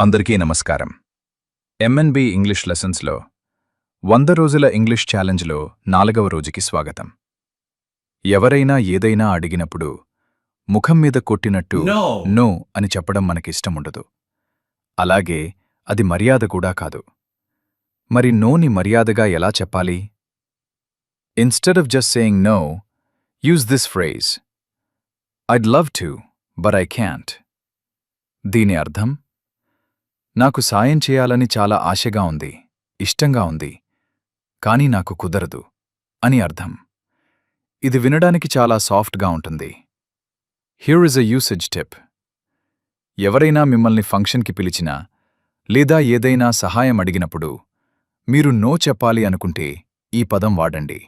అందరికీ నమస్కారం. MNB English లెసన్స్లో 100 రోజుల ఇంగ్లీష్ ఛాలెంజ్లో 4వ రోజుకి స్వాగతం. ఎవరైనా ఏదైనా అడిగినప్పుడు ముఖం మీద కొట్టినట్టు నో అని చెప్పడం మనకిష్టముండదు. అలాగే అది మర్యాద కూడా కాదు. మరి నోని మర్యాదగా ఎలా చెప్పాలి? Instead of just saying no, use this phrase, I'd love to but I can't. దీని అర్థం, నాకు సాయం చేయాలని చాలా ఆశగా ఉంది, ఇష్టంగా ఉంది, కానీ నాకు కుదరదు అని అర్థం. ఇది వినడానికి చాలా సాఫ్ట్గా ఉంటుంది. Here is a usage tip. ఎవరైనా మిమ్మల్ని ఫంక్షన్కి పిలిచినా లేదా ఏదైనా సహాయం అడిగినప్పుడు మీరు నో చెప్పాలి అనుకుంటే ఈ పదం వాడండి.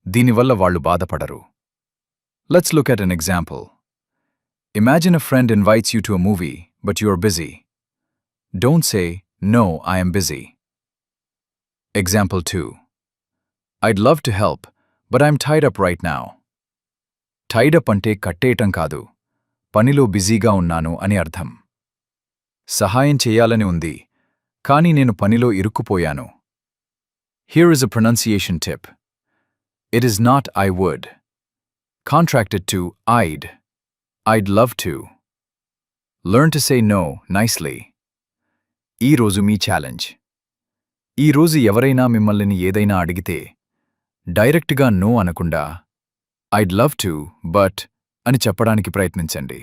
దీనివల్ల వాళ్ళు బాధపడరు. Let's look at an example. Imagine a friend invites you to a movie but you are busy. Don't say, no, I am busy. Example 2. I'd love to help, but I'm tied up right now. Tied up ante కట్టేయటం కాదు, పనిలో బిజీగా ఉన్నాను అని అర్థం. సహాయం చేయాలని ఉంది, కానీ నేను పనిలో ఇరుక్కుపోయాను. Here is a pronunciation tip. It is not I would. Contract it to I'd. I'd love to. Learn to say no nicely. ఈ రోజు మీ ఛాలెంజ్. ఈ రోజు ఎవరైనా మిమ్మల్ని ఏదైనా అడిగితే డైరెక్ట్గా నో అనకుండా ఐడ్ లవ్ టు బట్ అని చెప్పడానికి ప్రయత్నించండి.